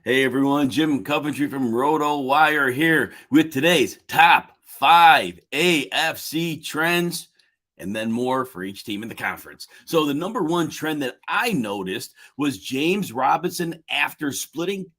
Hey everyone, Jim Coventry from RotoWire here with today's top 5 AFC trends and then more for each team in the conference. So the number one trend that I noticed was James Robinson after splitting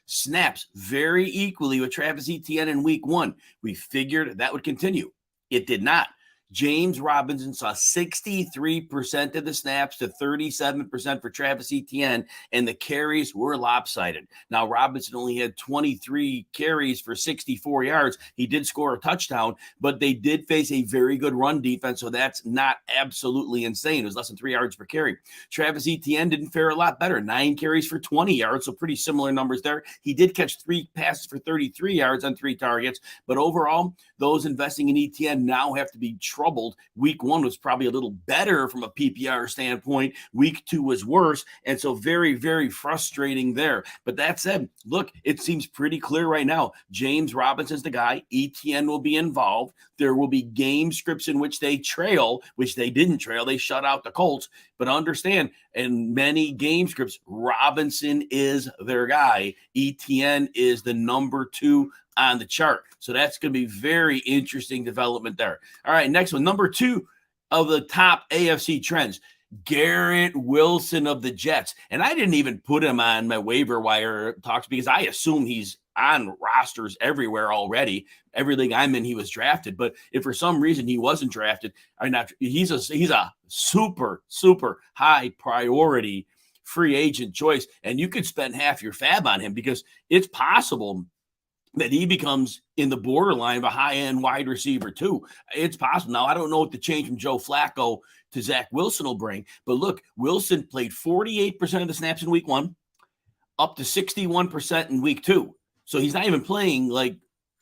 snaps very equally with Travis Etienne in week 1. We figured that would continue. It did not. James Robinson saw 63% of the snaps to 37% for Travis Etienne, and the carries were lopsided. Now, Robinson only had 23 carries for 64 yards. He did score a touchdown, but they did face a very good run defense, so that's not absolutely insane. It was less than 3 yards per carry. Travis Etienne didn't fare a lot better. 9 carries for 20 yards, so pretty similar numbers there. He did catch 3 passes for 33 yards on 3 targets, but overall, those investing in Etienne now have to be troubled. Week 1 was probably a little better from a PPR standpoint. Week 2 was worse. And so very, very frustrating there. But that said, look, it seems pretty clear right now. James Robinson's the guy. Etienne will be involved. There will be game scripts in which they trail, which they didn't trail. They shut out the Colts. But understand, in many game scripts, Robinson is their guy. Etienne is the number 2 on the chart. So that's going to be very interesting development there. All right, next one. Number 2 of the top AFC trends, Garrett Wilson of the Jets. And I didn't even put him on my waiver wire talks because I assume he's on rosters everywhere already. Every league I'm in, he was drafted. But if for some reason he wasn't drafted, he's a super, super high priority free agent choice. And you could spend half your fab on him because it's possible that he becomes in the borderline of a high-end wide receiver too. It's possible. Now, I don't know what the change from Joe Flacco to Zach Wilson will bring, but look, Wilson played 48% of the snaps in week 1, up to 61% in week 2. So he's not even playing like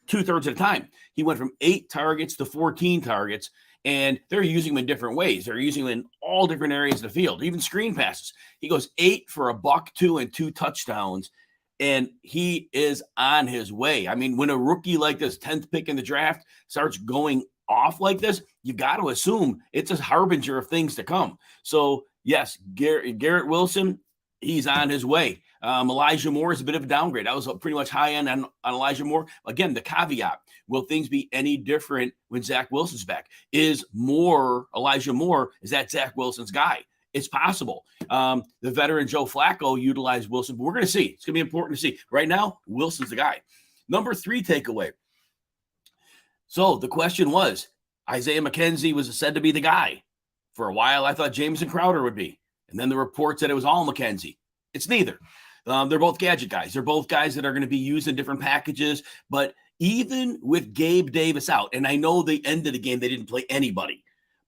2/3 of the time. He went from 8 targets to 14 targets, and they're using him in different ways. They're using him in all different areas of the field, even screen passes. He goes 8 for $102 and 2 touchdowns. And he is on his way. I mean, when a rookie like this, 10th pick in the draft, starts going off like this, you got to assume it's a harbinger of things to come. So, yes, Garrett Wilson, he's on his way. Elijah Moore is a bit of a downgrade. I was pretty much high end on Elijah Moore. Again, the caveat, will things be any different when Zach Wilson's back? Is Elijah Moore, is that Zach Wilson's guy? It's possible. The veteran Joe Flacco utilized Wilson, but we're going to see. It's going to be important to see. Right now, Wilson's the guy. Number 3 takeaway. So the question was, Isaiah McKenzie was said to be the guy. For a while, I thought Jamison Crowder would be. And then the report said it was all McKenzie. It's neither. They're both gadget guys. They're both guys that are going to be used in different packages. But even with Gabe Davis out, and I know the end of the game, they didn't play anybody.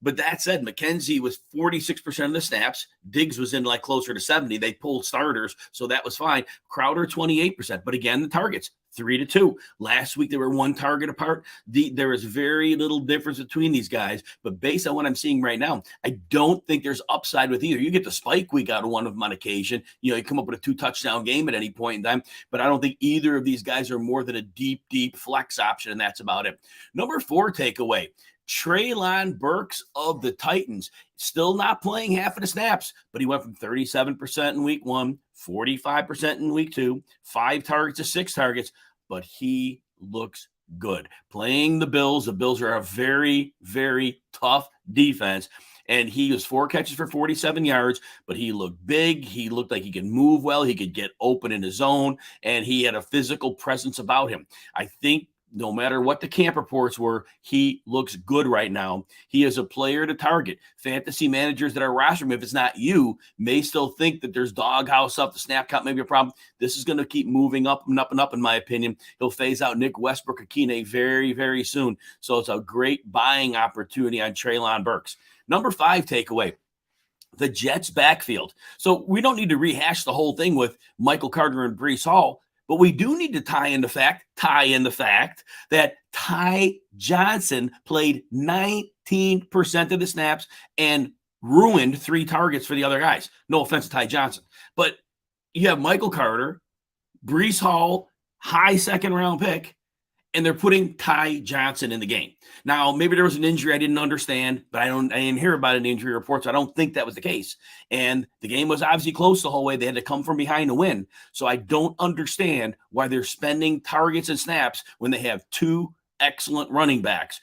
But that said, McKenzie was 46% of the snaps. Diggs was in like closer to 70. They pulled starters, so that was fine. Crowder, 28%. But again, the targets, 3-2. Last week, they were 1 target apart. There is very little difference between these guys. But based on what I'm seeing right now, I don't think there's upside with either. You get the spike week out of one of them on occasion. You come up with a 2-touchdown game at any point in time. But I don't think either of these guys are more than a deep, deep flex option, and that's about it. Number 4 takeaway. Treylon Burks of the Titans, still not playing half of the snaps, but he went from 37% in week 1, 45% in week 2, 5 targets to 6 targets, but he looks good. Playing the Bills are a very, very tough defense. And he was 4 catches for 47 yards, but he looked big. He looked like he could move well. He could get open in his zone, and he had a physical presence about him. I think no matter what the camp reports were, he looks good right now. He is a player to target. Fantasy managers that are rostering him, if it's not you, may still think that there's doghouse up. The snap count may be a problem. This is going to keep moving up and up and up, in my opinion. He'll phase out Nick Westbrook-Akine very, very soon. So it's a great buying opportunity on Treylon Burks. Number 5 takeaway. The Jets backfield. So we don't need to rehash the whole thing with Michael Carter and Breece Hall. But we do need to tie in the fact that Ty Johnson played 19% of the snaps and ruined 3 targets for the other guys. No offense to Ty Johnson. But you have Michael Carter, Breece Hall, high second-round pick, and they're putting Ty Johnson in the game. Now, maybe there was an injury I didn't understand, but I didn't hear about an injury report, so I don't think that was the case. And the game was obviously close the whole way. They had to come from behind to win. So I don't understand why they're spending targets and snaps when they have two excellent running backs.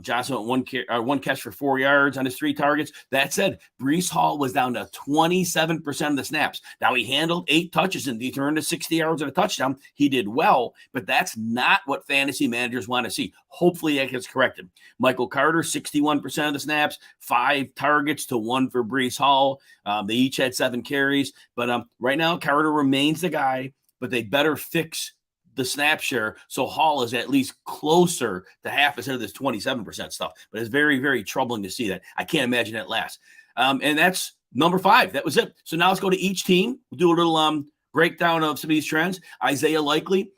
Johnson went one catch for 4 yards on his 3 targets. That said, Breece Hall was down to 27% of the snaps. Now, he handled 8 touches and he turned to 60 yards and a touchdown. He did well, but that's not what fantasy managers want to see. Hopefully that gets corrected. Michael Carter, 61% of the snaps, 5 targets to 1 for Breece Hall. They each had 7 carries. But right now, Carter remains the guy, but they better fix the snap share, so Hall is at least closer to half instead of this 27% stuff. But it's very, very troubling to see that. I can't imagine that lasts. And that's number 5. That was it. So now let's go to each team. We'll do a little breakdown of some of these trends. Isaiah Likely,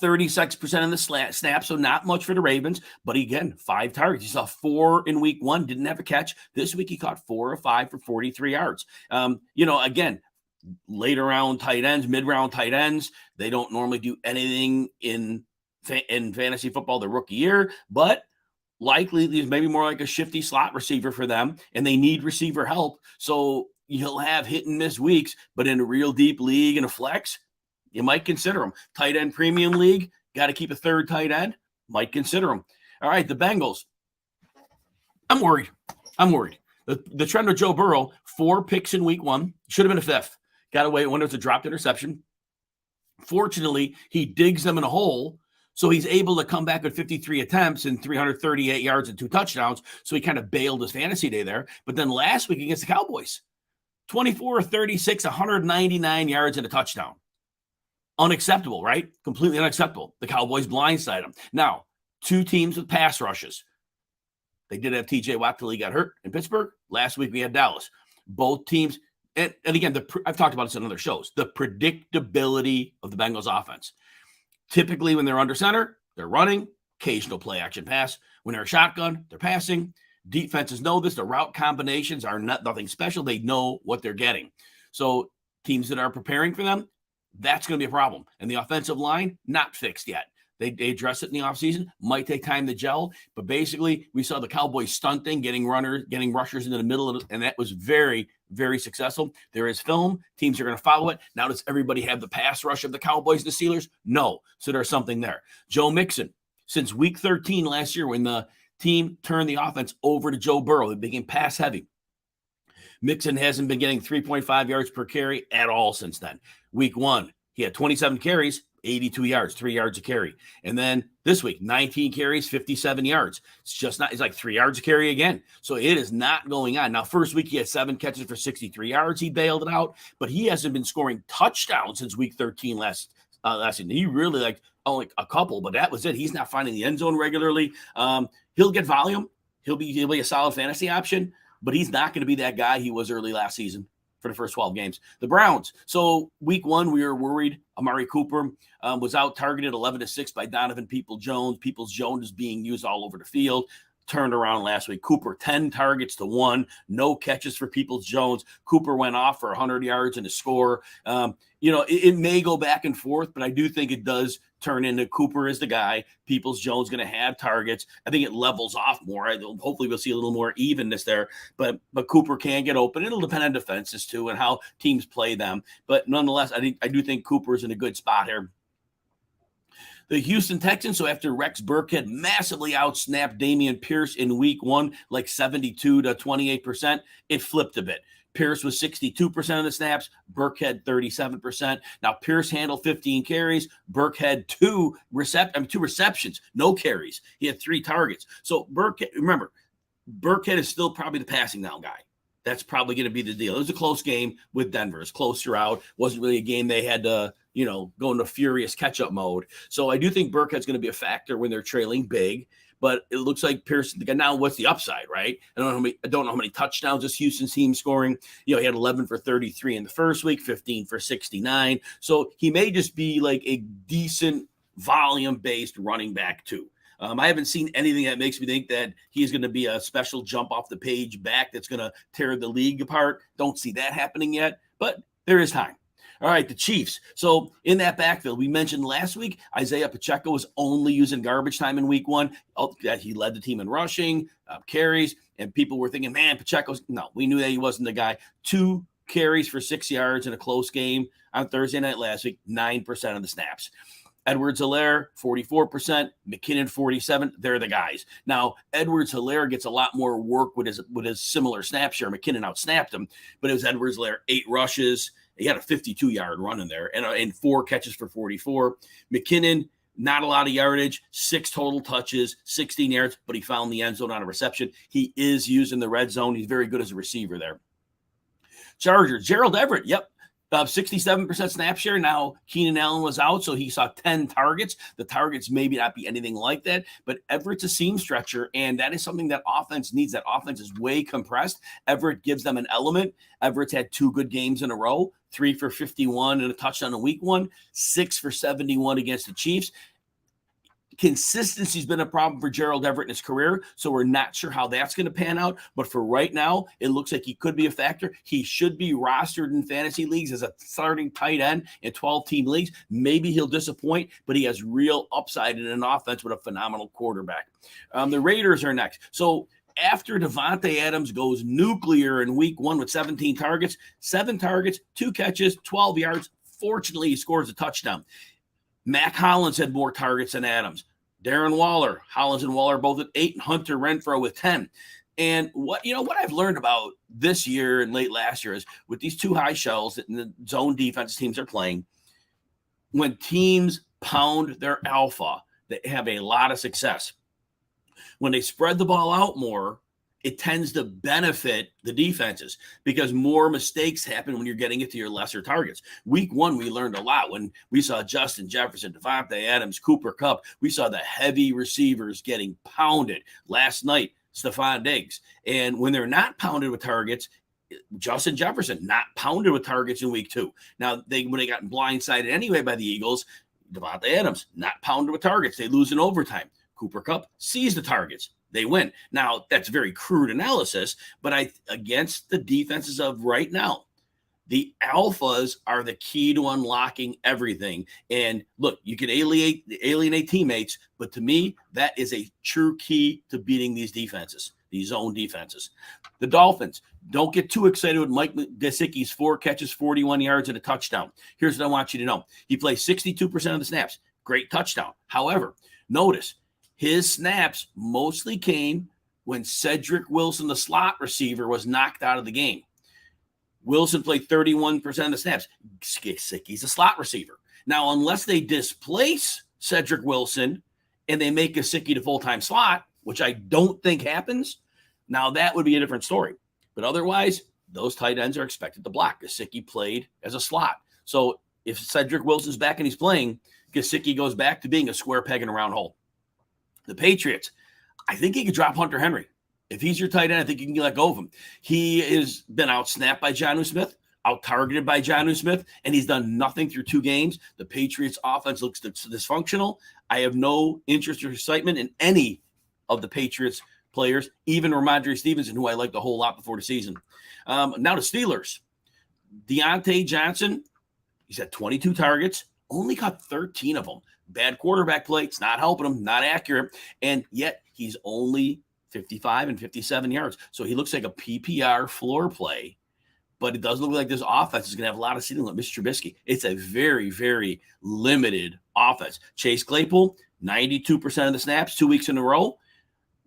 36% in the snap, so not much for the Ravens. But again, 5 targets. He saw 4 in week 1, didn't have a catch. This week he caught 4 or 5 for 43 yards. Again, later round tight ends, mid-round tight ends, they don't normally do anything in fantasy football the rookie year, but likely he's maybe more like a shifty slot receiver for them, and they need receiver help. So you'll have hit and miss weeks, but in a real deep league and a flex, you might consider him. Tight end premium league, got to keep a 3rd tight end, might consider him. All right, the Bengals. I'm worried. The trend of Joe Burrow, 4 picks in week 1, should have been a 5th. Got away when it was a dropped interception. Fortunately, he digs them in a hole, so he's able to come back with 53 attempts and 338 yards and 2 touchdowns, so he kind of bailed his fantasy day there. But then last week against the Cowboys, 24-36, 199 yards and a touchdown. Unacceptable, right? Completely unacceptable. The Cowboys blindside him. Now, 2 teams with pass rushes. They did have TJ Watt till he got hurt in Pittsburgh. Last week we had Dallas. Both teams... And again, I've talked about this in other shows, the predictability of the Bengals offense. Typically, when they're under center, they're running, occasional play action pass. When they're a shotgun, they're passing. Defenses know this. The route combinations are nothing special. They know what they're getting. So teams that are preparing for them, that's going to be a problem. And the offensive line, not fixed yet. They address it in the offseason. Might take time to gel, but basically we saw the Cowboys stunting, getting rushers into the middle, and that was very, very successful. There is film. Teams are going to follow it. Now, does everybody have the pass rush of the Cowboys and the Steelers? No. So there's something there. Joe Mixon, since week 13 last year when the team turned the offense over to Joe Burrow, it became pass heavy. Mixon hasn't been getting 3.5 yards per carry at all since then. Week 1, he had 27 carries, 82 yards, 3 yards a carry. And then this week, 19 carries, 57 yards. It's like 3 yards a carry again. So it is not going on. Now, first week, he had 7 catches for 63 yards. He bailed it out, but he hasn't been scoring touchdowns since week 13 last season. He really only a couple, but that was it. He's not finding the end zone regularly. He'll get volume. He'll be a solid fantasy option, but he's not going to be that guy he was early last season for the first 12 games. The Browns. So week 1, we were worried. Amari Cooper was out targeted 11-6 by Donovan Peoples-Jones. Peoples-Jones is being used all over the field. Turned around last week. Cooper, 10 targets to 1. No catches for Peoples-Jones. Cooper went off for 100 yards and a score. It may go back and forth, but I do think it does turn into Cooper is the guy. Peoples-Jones going to have targets. I think it levels off more. Hopefully we'll see a little more evenness there. But Cooper can get open. It'll depend on defenses too and how teams play them. But nonetheless, I do think Cooper's in a good spot here. The Houston Texans, so after Rex Burkhead massively outsnapped Dameon Pierce in week 1, like 72 to 28%, it flipped a bit. Pierce was 62% of the snaps. Burkhead 37%. Now Pierce handled 15 carries. Burke had 2 receptions, no carries. He had 3 targets. So remember, Burkhead is still probably the passing down guy. That's probably going to be the deal. It was a close game with Denver. It's close throughout. Wasn't really a game they had to, go into furious catch-up mode. So I do think Burkhead's going to be a factor when they're trailing big. But it looks like Pierce, now what's the upside, right? I don't know how many touchdowns this Houston team scoring. He had 11 for 33 in the first week, 15 for 69. So he may just be like a decent volume-based running back too. I haven't seen anything that makes me think that he's going to be a special jump off the page back that's going to tear the league apart. Don't see that happening yet, but there is time. All right, the Chiefs. So in that backfield, we mentioned last week, Isaiah Pacheco was only using garbage time in week 1. He led the team in rushing, carries, and people were thinking, man, Pacheco's, no, we knew that he wasn't the guy. 2 carries for 6 yards in a close game on Thursday night last week, 9% of the snaps. Edwards-Helaire, 44%, McKinnon, 47%. They're the guys. Now, Edwards-Helaire gets a lot more work with his similar snap share. McKinnon outsnapped him, but it was Edwards-Helaire, 8 rushes. He had a 52-yard run in there and 4 catches for 44. McKinnon, not a lot of yardage, 6 total touches, 16 yards, but he found the end zone on a reception. He is used in the red zone. He's very good as a receiver there. Chargers, Gerald Everett, 67% snap share. Now, Keenan Allen was out, so he saw 10 targets. The targets maybe not be anything like that, but Everett's a seam stretcher, and that is something that offense needs. That offense is way compressed. Everett gives them an element. Everett's had 2 good games in a row, 3 for 51 and a touchdown in week 1, 6 for 71 against the Chiefs. Consistency's been a problem for Gerald Everett in his career, so we're not sure how that's going to pan out. But for right now, it looks like he could be a factor. He should be rostered in fantasy leagues as a starting tight end in 12-team leagues. Maybe he'll disappoint, but he has real upside in an offense with a phenomenal quarterback. The Raiders are next. So after Devontae Adams goes nuclear in week 1 with 17 targets, 7 targets, 2 catches, 12 yards. Fortunately, he scores a touchdown. Mac Hollins had more targets than Adams. Darren Waller, Hollins and Waller both at 8, and Hunter Renfrow with 10. And what I've learned about this year and late last year is with these 2 high shells that the zone defense teams are playing, when teams pound their alpha, they have a lot of success. When they spread the ball out more, it tends to benefit the defenses because more mistakes happen when you're getting it to your lesser targets. Week 1, we learned a lot when we saw Justin Jefferson, Devontae Adams, Cooper Kupp. We saw the heavy receivers getting pounded. Last night, Stephon Diggs. And when they're not pounded with targets, Justin Jefferson not pounded with targets in week 2. Now, when they got blindsided anyway by the Eagles, Devontae Adams not pounded with targets. They lose in overtime. Cooper Kupp sees the targets. They win. Now, that's very crude analysis, but against the defenses of right now, the alphas are the key to unlocking everything. And look, you can alienate teammates, but to me, that is a true key to beating these defenses, these zone defenses. The Dolphins, don't get too excited with Mike Gesicki's 4 catches, 41 yards, and a touchdown. Here's what I want you to know. He plays 62% of the snaps. Great touchdown. However, notice, his snaps mostly came when Cedric Wilson, the slot receiver, was knocked out of the game. Wilson played 31% of the snaps. Gesicki's a slot receiver. Now, unless they displace Cedric Wilson and they make Gesicki the full-time slot, which I don't think happens, now that would be a different story. But otherwise, those tight ends are expected to block. Gesicki played as a slot. So if Cedric Wilson's back and he's playing, Gesicki goes back to being a square peg in a round hole. The Patriots, I think he could drop Hunter Henry. If he's your tight end, I think you can let go of him. He has been outsnapped by Jonnu Smith, out-targeted by Jonnu Smith, and he's done nothing through 2 games. The Patriots' offense looks dysfunctional. I have no interest or excitement in any of the Patriots players, even Ramondre Stevenson, who I liked a whole lot before the season. Now the Steelers. Deontay Johnson, he's had 22 targets, only caught 13 of them. Bad quarterback play. It's not helping him, not accurate. And yet he's only 55 and 57 yards. So he looks like a PPR floor play, but it does look like this offense is going to have a lot of ceiling like Mr. Trubisky. It's a very, very limited offense. Chase Claypool, 92% of the snaps, 2 weeks in a row.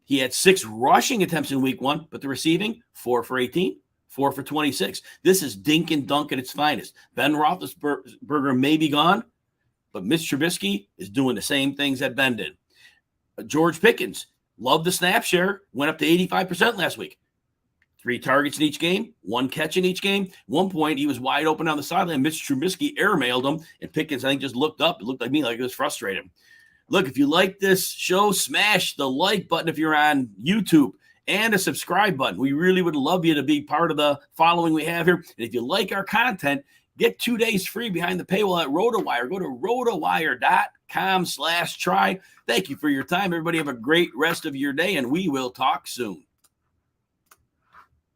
He had 6 rushing attempts in week 1, but the receiving, 4 for 18, 4 for 26. This is dink and dunk at its finest. Ben Roethlisberger may be gone, but Mr. Trubisky is doing the same things that Ben did. George Pickens, loved the snap share, went up to 85% last week. 3 targets in each game, 1 catch in each game. One point, he was wide open on the sideline. Mr. Trubisky airmailed him, and Pickens, I think, just looked up. It looked like me, like it was frustrated. Look, if you like this show, smash the like button if you're on YouTube and a subscribe button. We really would love you to be part of the following we have here. And if you like our content, get 2 days free behind the paywall at RotoWire. Go to rotowire.com/try. Thank you for your time. Everybody have a great rest of your day, and we will talk soon.